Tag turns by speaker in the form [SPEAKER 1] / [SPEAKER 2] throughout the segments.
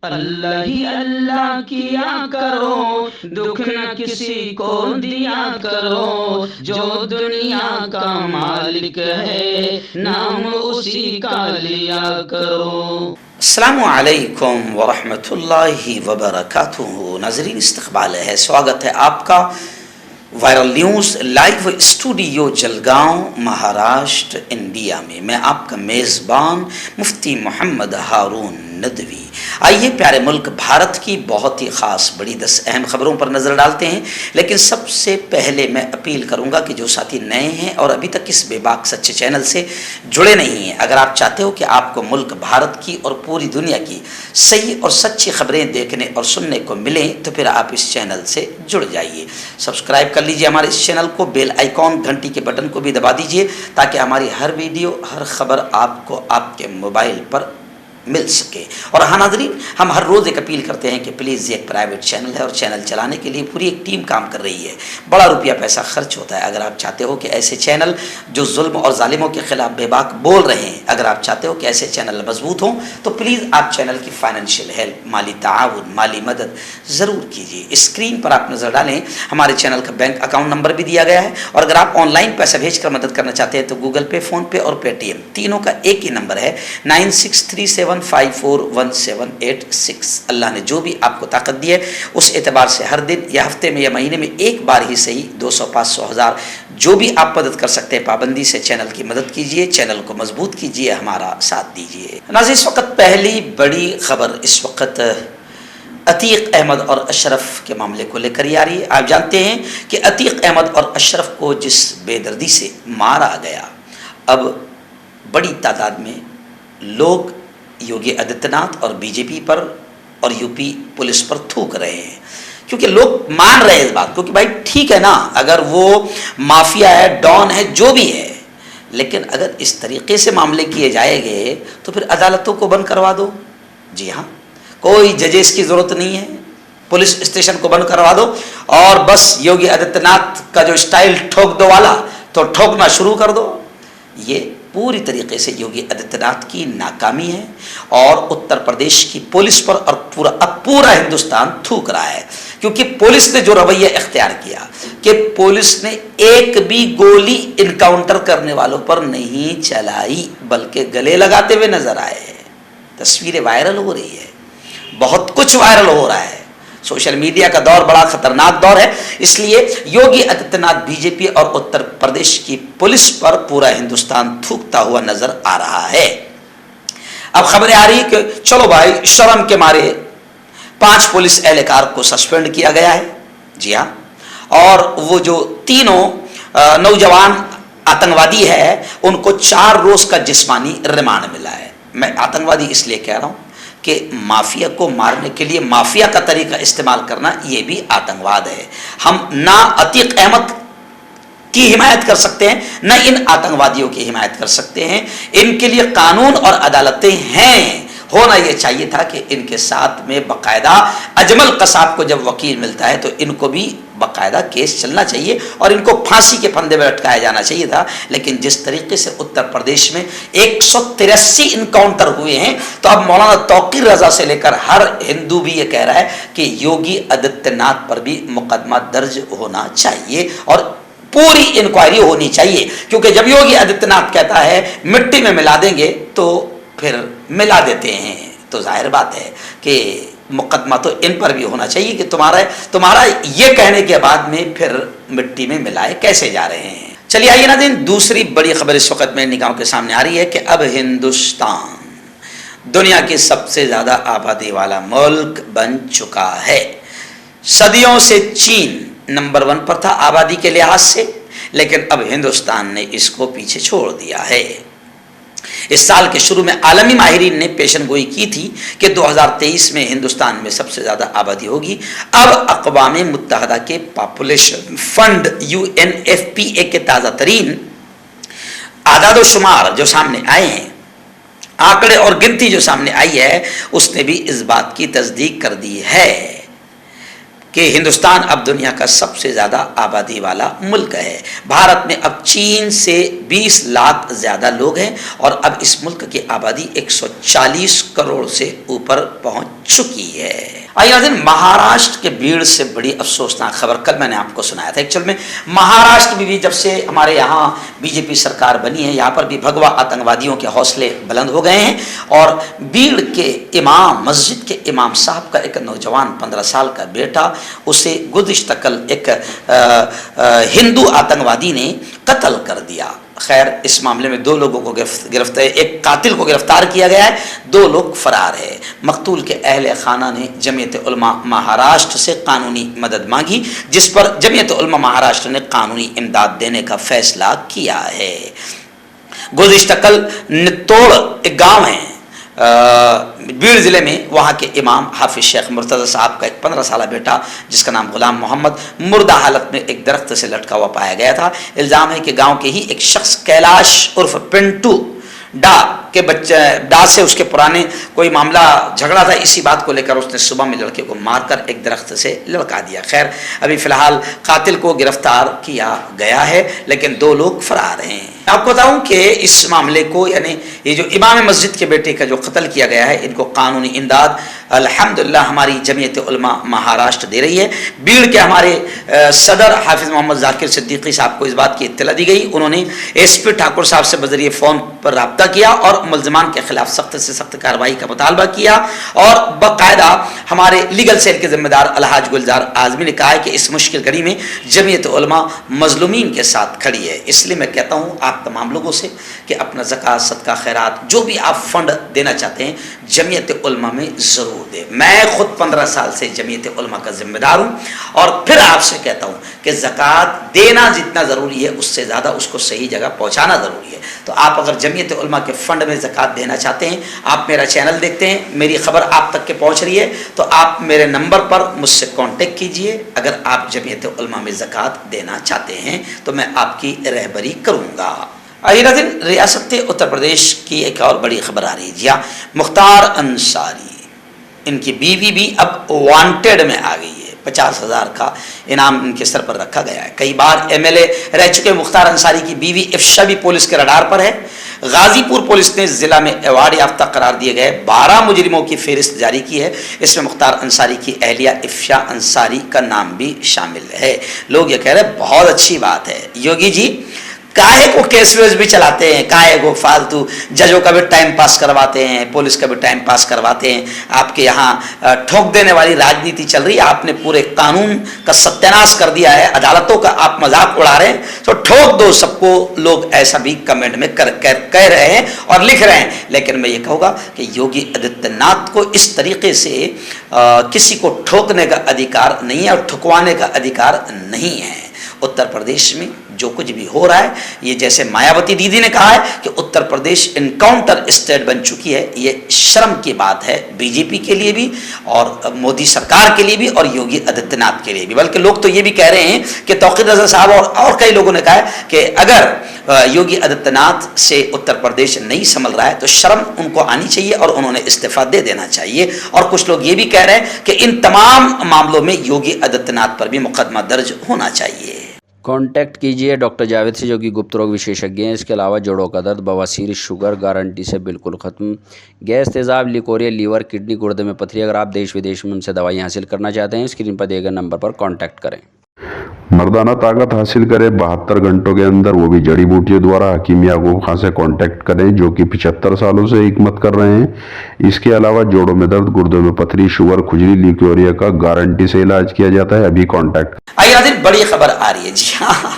[SPEAKER 1] اللہ ہی اللہ کیا کرو، دکھ نہ کسی کو دیا کرو، جو دنیا کا مالک ہے نام اسی کا لیا کرو۔
[SPEAKER 2] السلام علیکم ورحمۃ اللہ وبرکاتہ۔ ناظرین، استقبال ہے، سواگت ہے آپ کا viral news live studio Jalgaon, Maharashtra, India میں۔ میں آپ کا میزبان مفتی محمد ہارون ندوی۔ آئیے پیارے ملک بھارت کی بہت ہی خاص بڑی 10 اہم خبروں پر نظر ڈالتے ہیں، لیکن سب سے پہلے میں اپیل کروں گا کہ جو ساتھی نئے ہیں اور ابھی تک اس بے باک سچے چینل سے جڑے نہیں ہیں، اگر آپ چاہتے ہو کہ آپ کو ملک بھارت کی اور پوری دنیا کی صحیح اور سچی خبریں دیکھنے اور سننے کو ملیں تو پھر آپ اس چینل سے جڑ جائیے۔ سبسکرائب کر لیجئے ہمارے اس چینل کو، بیل آئیکن گھنٹی کے بٹن کو بھی دبا دیجئے تاکہ ہماری ہر ویڈیو، ہر خبر آپ کو آپ کے موبائل پر مل سکے۔ اور ہاں ناظرین، ہم ہر روز ایک اپیل کرتے ہیں کہ پلیز یہ ایک پرائیویٹ چینل ہے اور چینل چلانے کے لیے پوری ایک ٹیم کام کر رہی ہے، بڑا روپیہ پیسہ خرچ ہوتا ہے۔ اگر آپ چاہتے ہو کہ ایسے چینل جو ظلم اور ظالموں کے خلاف بے باک بول رہے ہیں، اگر آپ چاہتے ہو کہ ایسے چینل مضبوط ہوں تو پلیز آپ چینل کی فائنینشیل ہیلپ، مالی تعاون، مالی مدد ضرور کیجیے۔ اسکرین پر آپ نظر ڈالیں، ہمارے چینل کا بینک اکاؤنٹ نمبر بھی دیا گیا ہے، اور اگر آپ آن لائن پیسہ بھیج کر مدد کرنا چاہتے ہیں تو گوگل پے، فون پے اور پے ٹی ایم تینوں کا ایک ہی نمبر ہے 9637541786۔ اللہ نے جو بھی آپ کو طاقت دی ہے اس اعتبار سے ہر دن یا ہفتے میں یا مہینے میں ایک بار ہی صحیح 200، 500، 1000 جو بھی آپ مدد کر سکتے ہیں پابندی سے چینل کی مدد کیجیے، چینل کو مضبوط کیجیے، ہمارا ساتھ دیجیے۔ ناظرین، اس وقت پہلی بڑی خبر اس وقت عتیق احمد اور اشرف کے معاملے کو لے کر آ رہی ہے۔ آپ جانتے ہیں کہ عتیق احمد اور اشرف کو جس بے دردی سے مارا گیا، اب بڑی تعداد میں لوگ یوگی آدتیہ ناتھ اور بی جے پی پر اور یو پی پولیس پر تھوک رہے ہیں، کیونکہ لوگ مان رہے ہیں اس بات کو کہ بھائی ٹھیک ہے نا، اگر وہ مافیا ہے، ڈان ہے، جو بھی ہے، لیکن اگر اس طریقے سے معاملے کیے جائیں گے تو پھر عدالتوں کو بند کروا دو۔ جی ہاں، کوئی ججز کی ضرورت نہیں ہے، پولیس اسٹیشن کو بند کروا دو اور بس یوگی آدتیہ ناتھ کا جو اسٹائل ٹھوک دو والا تو ٹھوکنا شروع کر دو۔ یہ پوری طریقے سے یوگی آدتیہ ناتھ کی ناکامی ہے اور اتر پردیش کی پولیس پر اور پورا ہندوستان تھوک رہا ہے، کیونکہ پولیس نے جو رویہ اختیار کیا کہ پولیس نے ایک بھی گولی انکاؤنٹر کرنے والوں پر نہیں چلائی بلکہ گلے لگاتے ہوئے نظر آئے۔ تصویریں وائرل ہو رہی ہے، بہت کچھ وائرل ہو رہا ہے۔ سوشل میڈیا کا دور بڑا خطرناک دور ہے، اس لیے یوگی آدتیہ ناتھ، بی جے پی اور اتر پردیش کی پولیس پر پورا ہندوستان تھوکتا ہوا نظر آ رہا ہے۔ اب خبریں آ رہی کہ چلو بھائی، شرم کے مارے 5 پولیس اہلکار کو سسپینڈ کیا گیا ہے۔ جی ہاں، اور وہ جو تینوں نوجوان آتنکوادی ہے ان کو 4 روز کا جسمانی ریمانڈ ملا ہے۔ میں آتنکوادی اس لیے کہہ رہا ہوں کہ مافیا کو مارنے کے لیے مافیا کا طریقہ استعمال کرنا یہ بھی آتنکواد ہے۔ ہم نہ عتیق احمد کی حمایت کر سکتے ہیں، نہ ان آتنکوادیوں کی حمایت کر سکتے ہیں۔ ان کے لیے قانون اور عدالتیں ہیں۔ ہونا یہ چاہیے تھا کہ ان کے ساتھ میں باقاعدہ اجمل قصاب کو جب وکیل ملتا ہے تو ان کو بھی باقاعدہ کیس چلنا چاہیے اور ان کو پھانسی کے پھندے میں لٹکایا جانا چاہیے تھا۔ لیکن جس طریقے سے اتر پردیش میں 183 انکاؤنٹر ہوئے ہیں تو اب مولانا توقیر رضا سے لے کر ہر ہندو بھی یہ کہہ رہا ہے کہ یوگی آدتیہ ناتھ پر بھی مقدمہ درج ہونا چاہیے اور پوری انکوائری ہونی چاہیے، کیونکہ جب یوگی آدتیہ ناتھ کہتا ہے مٹی میں ملا دیں گے تو پھر ملا دیتے ہیں، تو ظاہر بات ہے کہ مقدمہ تو ان پر بھی ہونا چاہیے کہ تمہارا یہ کہنے کے بعد میں پھر مٹی میں ملائے کیسے جا رہے ہیں۔ چلیے آئیے نا دن، دوسری بڑی خبر اس وقت میرے نگاہوں کے سامنے آ رہی ہے کہ اب ہندوستان دنیا کی سب سے زیادہ آبادی والا ملک بن چکا ہے۔ صدیوں سے چین نمبر 1 پر تھا آبادی کے لحاظ سے، لیکن اب ہندوستان نے اس کو پیچھے چھوڑ دیا ہے۔ اس سال کے شروع میں عالمی ماہرین نے پیشن گوئی کی تھی کہ 2023 میں ہندوستان میں سب سے زیادہ آبادی ہوگی۔ اب اقوام متحدہ کے پاپولیشن فنڈ UNFPA کے تازہ ترین اعداد و شمار جو سامنے آئے ہیں، آنکڑے اور گنتی جو سامنے آئی ہے، اس نے بھی اس بات کی تصدیق کر دی ہے کہ ہندوستان اب دنیا کا سب سے زیادہ آبادی والا ملک ہے۔ بھارت میں اب چین سے 20 لاکھ زیادہ لوگ ہیں اور اب اس ملک کی آبادی 140 کروڑ سے اوپر پہنچ چکی ہے۔ آئیے ناظرین، مہاراشٹر کے بھیڑ سے بڑی افسوسناک خبر کل میں نے آپ کو سنایا تھا۔ ایکچوئل میں مہاراشٹر میں بھی جب سے ہمارے یہاں بی جے پی سرکار بنی ہے، یہاں پر بھی بھگوا آتنکوادیوں کے حوصلے بلند ہو گئے ہیں اور بھیڑ کے امام، مسجد کے امام صاحب کا ایک نوجوان 15 سال کا بیٹا، اسے گزشتہ کل ایک ہندو آتنکوادی نے قتل کر دیا۔ خیر، اس معاملے میں 2 لوگوں کو ایک قاتل کو گرفتار کیا گیا ہے، 2 لوگ فرار ہے۔ مقتول کے اہل خانہ نے جمعیت علماء مہاراشٹر سے قانونی مدد مانگی، جس پر جمعیت علماء مہاراشٹر نے قانونی امداد دینے کا فیصلہ کیا ہے۔ گزشتہ کل نتوڑ ایک گاؤں ہے بیڑ ضلع میں، وہاں کے امام حافظ شیخ مرتضی صاحب کا ایک 15 سالہ بیٹا جس کا نام غلام محمد مردہ حالت میں ایک درخت سے لٹکا ہوا پایا گیا تھا۔ الزام ہے کہ گاؤں کے ہی ایک شخص کیلاش عرف پنٹو ڈا سے اس کے پرانے کوئی معاملہ جھگڑا تھا، اسی بات کو لے کر اس نے صبح میں لڑکے کو مار کر ایک درخت سے لڑکا دیا۔ خیر، ابھی فی الحال قاتل کو گرفتار کیا گیا ہے، لیکن 2 لوگ فرار ہیں۔ آپ کو بتاؤں کہ اس معاملے کو، یعنی یہ جو امام مسجد کے بیٹے کا جو قتل کیا گیا ہے، ان کو قانونی امداد الحمدللہ ہماری جمعیت علماء مہاراشٹر دے رہی ہے۔ بیڑ کے ہمارے صدر حافظ محمد ذاکر صدیقی صاحب کو اس بات کی اطلاع دی گئی، انہوں نے ایس پی ٹھاکر صاحب سے بذریعہ فون پر رابطہ کیا اور ملزمان کے خلاف سخت سے سخت کارروائی کا مطالبہ کیا، اور باقاعدہ ہمارے لیگل سیل کے ذمہ دار الحاج گلزار اعظمی نے کہا ہے کہ اس مشکل گھڑی میں جمعیت علماء مظلومین کے ساتھ کھڑی ہے۔ اس لیے میں کہتا ہوں آپ تمام لوگوں سے کہ اپنا زکوٰۃ، صدقہ، خیرات، جو بھی آپ فنڈ دینا چاہتے ہیں جمعیت علماء میں ضرور دیں۔ میں خود 15 سال سے جمعیت علماء کا ذمہ دار ہوں اور پھر آپ سے کہتا ہوں کہ زکوٰۃ دینا جتنا ضروری ہے اس سے زیادہ اس کو صحیح جگہ پہنچانا ضروری ہے۔ تو آپ اگر جمعیت علماء کے فنڈ میں زکوٰۃ دینا چاہتے ہیں، آپ میرا چینل دیکھتے ہیں، میری خبر آپ تک کے پہنچ رہی ہے، تو آپ میرے نمبر پر مجھ سے کانٹیکٹ کیجئے۔ اگر آپ جمعیت علماء میں زکوٰۃ دینا چاہتے ہیں تو میں آپ کی رہبری کروں گا۔ آئیے ناظرین، ریاست اتر پردیش کی ایک اور بڑی خبر آ رہی ہے۔ جی ہاں، مختار انصاری، ان کی بیوی بھی اب وانٹیڈ میں آ گئی ہے۔ 50,000 کا انعام ان کے سر پر رکھا گیا ہے۔ کئی بار MLA رہ چکے مختار انصاری کی بیوی افشا بھی پولیس کے رڈار پر ہے۔ غازی پور پولیس نے ضلع میں ایوارڈ یافتہ قرار دیے گئے 12 مجرموں کی فہرست جاری کی ہے۔ اس میں مختار انصاری کی اہلیہ افشا انصاری کا نام بھی شامل ہے۔ لوگ یہ کہہ رہے ہیں بہت اچھی بات ہے، یوگی جی کاہے کو کیس ویس بھی چلاتے ہیں، کاہے کو فالتو ججوں کا بھی ٹائم پاس کرواتے ہیں، پولیس کا بھی ٹائم پاس کرواتے ہیں۔ آپ کے یہاں ٹھوک دینے والی راجنیتی چل رہی ہے، آپ نے پورے قانون کا ستیاناش کر دیا ہے، عدالتوں کا آپ مذاق اڑا رہے ہیں، تو ٹھوک دو سب کو۔ لوگ ایسا بھی کمنٹ میں کہہ رہے ہیں اور لکھ رہے ہیں، لیکن میں یہ کہوں گا کہ یوگی آدتیہ ناتھ کو اس طریقے سے کسی کو ٹھوکنے کا ادھیکار نہیں ہے اور ٹھکوانے کا ادھیکار نہیں ہے۔ اتر پردیش میں جو کچھ بھی ہو رہا ہے، یہ جیسے مایاوتی دیدی نے کہا ہے کہ اتر پردیش انکاؤنٹر اسٹیٹ بن چکی ہے، یہ شرم کی بات ہے بی جے پی کے لیے بھی اور مودی سرکار کے لیے بھی اور یوگی آدتیہ ناتھ کے لیے بھی۔ بلکہ لوگ تو یہ بھی کہہ رہے ہیں کہ توقیر رضا صاحب اور کئی لوگوں نے کہا ہے کہ اگر یوگی آدتیہ ناتھ سے اتر پردیش نہیں سنبھل رہا ہے تو شرم ان کو آنی چاہیے اور انہوں نے استعفیٰ دے دینا چاہیے۔ اور کچھ لوگ یہ بھی کہہ رہے ہیں کہ ان تمام معاملوں میں یوگی آدتیہ ناتھ پر بھی مقدمہ درج ہونا چاہیے۔
[SPEAKER 1] کانٹیکٹ کیجیے ڈاکٹر جاوید سے، جو کہ گپت روگ وشیشجఞ ہیں۔ اس کے علاوہ جوڑوں کا درد، بواسیر، شوگر گارنٹی سے بالکل ختم، گیس، تیزاب، لیکوریا، لیور، کڈنی، گردے میں پتھری۔ اگر آپ دیش ودیش میں ان سے دوائیں حاصل کرنا چاہتے ہیں، اسکرین پر دیے گئے نمبر پر کانٹیکٹ کریں۔
[SPEAKER 3] مردانہ طاقت حاصل کرے 72 گھنٹوں کے اندر، وہ بھی جڑی بوٹیوں دوارا، حکیم یعقوب خان سے کانٹیکٹ کریں جو کہ 75 سالوں سے حکمت کر رہے ہیں۔ اس کے علاوہ جوڑوں میں درد، گردوں میں پتھری، شوگر، کھجلی، لیکوریا کا گارنٹی سے علاج کیا جاتا ہے۔ ابھی کانٹیکٹ۔
[SPEAKER 2] آئیے ناظرین، بڑی خبر آ رہی ہے۔ جی ہاں،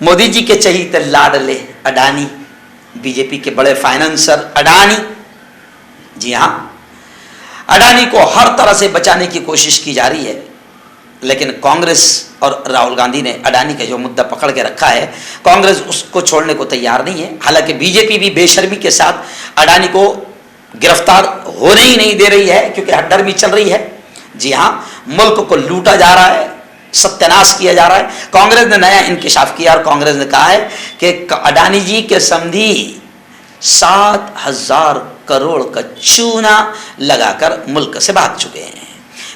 [SPEAKER 2] مودی جی کے چہیتے لاڈلے اڈانی، بی جے پی کے بڑے فائنانسر اڈانی، جی ہاں، اڈانی کو ہر طرح سے بچانے کی کوشش کی جا رہی ہے، لیکن کانگریس اور راہل گاندھی نے اڈانی کا جو مدعا پکڑ کے رکھا ہے، کانگریس اس کو چھوڑنے کو تیار نہیں ہے۔ حالانکہ بی جے پی بھی بے شرمی کے ساتھ اڈانی کو گرفتار ہونے ہی نہیں دے رہی ہے، کیونکہ ہڈر بھی چل رہی ہے۔ جی ہاں، ملک کو لوٹا جا رہا ہے، ستیاناش کیا جا رہا ہے۔ کانگریس نے نیا انکشاف کیا اور کانگریس نے کہا ہے کہ اڈانی جی کے سمدھی 7,000 کروڑ کا چونا لگا کر ملک سے بھاگ چکے ہیں۔